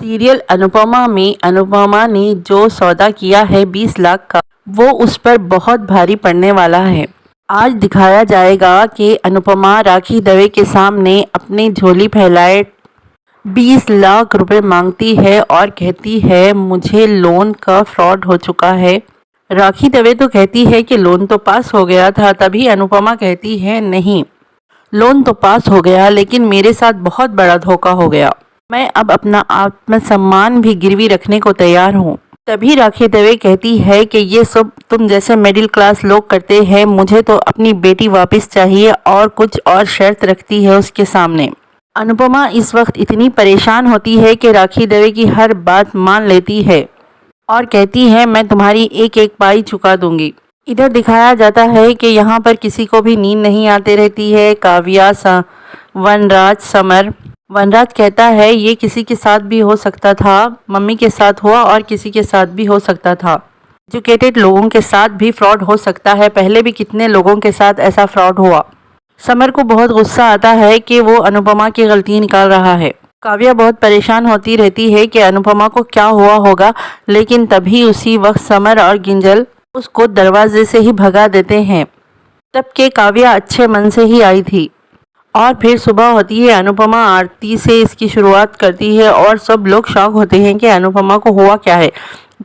Serial Anupama में अनुपमा ने जो सौदा किया है 20 लाख का, वो उस पर बहुत भारी पड़ने वाला है। आज दिखाया जाएगा कि अनुपमा राखी दवे के सामने अपनी झोली फैलाए 20 लाख रुपए मांगती है और कहती है मुझे लोन का फ्रॉड हो चुका है। राखी दवे तो कहती है कि लोन तो पास हो गया था, तभी अनुपमा कहती है नहीं, लोन तो पास हो गया लेकिन मेरे साथ बहुत बड़ा धोखा हो गया। मैं अब अपना आत्मसम्मान भी गिरवी रखने को तैयार हूँ। तभी राखी दवे कहती है कि ये सब तुम जैसे मिडिल क्लास लोग करते हैं, मुझे तो अपनी बेटी वापस चाहिए, और कुछ और शर्त रखती है उसके सामने। अनुपमा इस वक्त इतनी परेशान होती है कि राखी दवे की हर बात मान लेती है और कहती है मैं तुम्हारी एक एक पाई चुका दूंगी। इधर दिखाया जाता है कि यहाँ पर किसी को भी नींद नहीं आती रहती है। काव्या, वनराज, समर। वनराज कहता है ये किसी के साथ भी हो सकता था, मम्मी के साथ हुआ और किसी के साथ भी हो सकता था। एजुकेटेड लोगों के साथ भी फ्रॉड हो सकता है, पहले भी कितने लोगों के साथ ऐसा फ्रॉड हुआ। समर को बहुत गुस्सा आता है कि वो अनुपमा की गलती निकाल रहा है। काव्या बहुत परेशान होती रहती है कि अनुपमा को क्या हुआ होगा, लेकिन तभी उसी वक्त समर और गिंजल उसको दरवाजे से ही भगा देते हैं। तब के काव्या अच्छे मन से ही आई थी। और फिर सुबह होती है, अनुपमा आरती से इसकी शुरुआत करती है और सब लोग शॉक होते हैं कि अनुपमा को हुआ क्या है।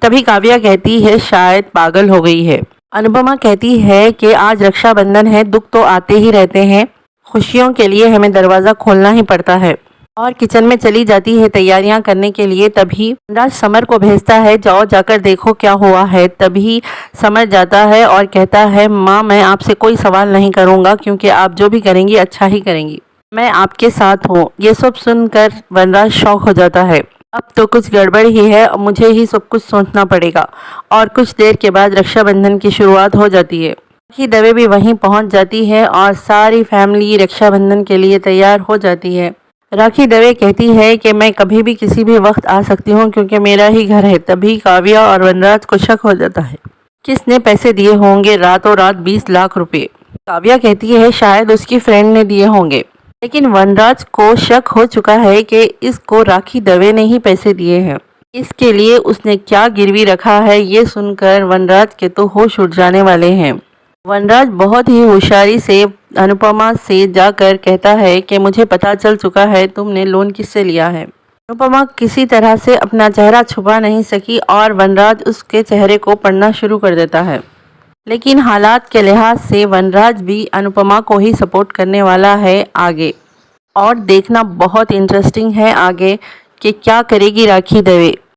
तभी काव्या कहती है शायद पागल हो गई है। अनुपमा कहती है कि आज रक्षाबंधन है, दुख तो आते ही रहते हैं, खुशियों के लिए हमें दरवाज़ा खोलना ही पड़ता है। और किचन में चली जाती है तैयारियां करने के लिए। तभी राज समर को भेजता है जाओ जाकर देखो क्या हुआ है। तभी समर जाता है और कहता है माँ मैं आपसे कोई सवाल नहीं करूँगा, क्योंकि आप जो भी करेंगी अच्छा ही करेंगी, मैं आपके साथ हूँ। ये सब सुनकर वनराज शौक हो जाता है, अब तो कुछ गड़बड़ ही है, अब मुझे ही सब कुछ सोचना पड़ेगा। और कुछ देर के बाद रक्षाबंधन की शुरुआत हो जाती है। राखी दवे भी वहीं पहुँच जाती है और सारी फैमिली रक्षाबंधन के लिए तैयार हो जाती है। राखी दवे कहती है कि मैं कभी भी किसी भी वक्त आ सकती हूँ क्योंकि मेरा ही घर है। तभी काव्या और वनराज को शक हो जाता है, किसने पैसे दिए होंगे रातों रात 20 लाख रुपए। काव्या कहती है शायद उसकी फ्रेंड ने दिए होंगे, लेकिन वनराज को शक हो चुका है कि इसको राखी दवे ने ही पैसे दिए हैं। इसके लिए उसने क्या गिरवी रखा है, ये सुनकर वनराज के तो होश उड़ जाने वाले हैं। वनराज बहुत ही होशियारी से अनुपमा से जाकर कहता है कि मुझे पता चल चुका है तुमने लोन किससे लिया है। अनुपमा किसी तरह से अपना चेहरा छुपा नहीं सकी और वनराज उसके चेहरे को पढ़ना शुरू कर देता है। लेकिन हालात के लिहाज से वनराज भी अनुपमा को ही सपोर्ट करने वाला है आगे। और देखना बहुत इंटरेस्टिंग है आगे कि क्या करेगी राखी दवे।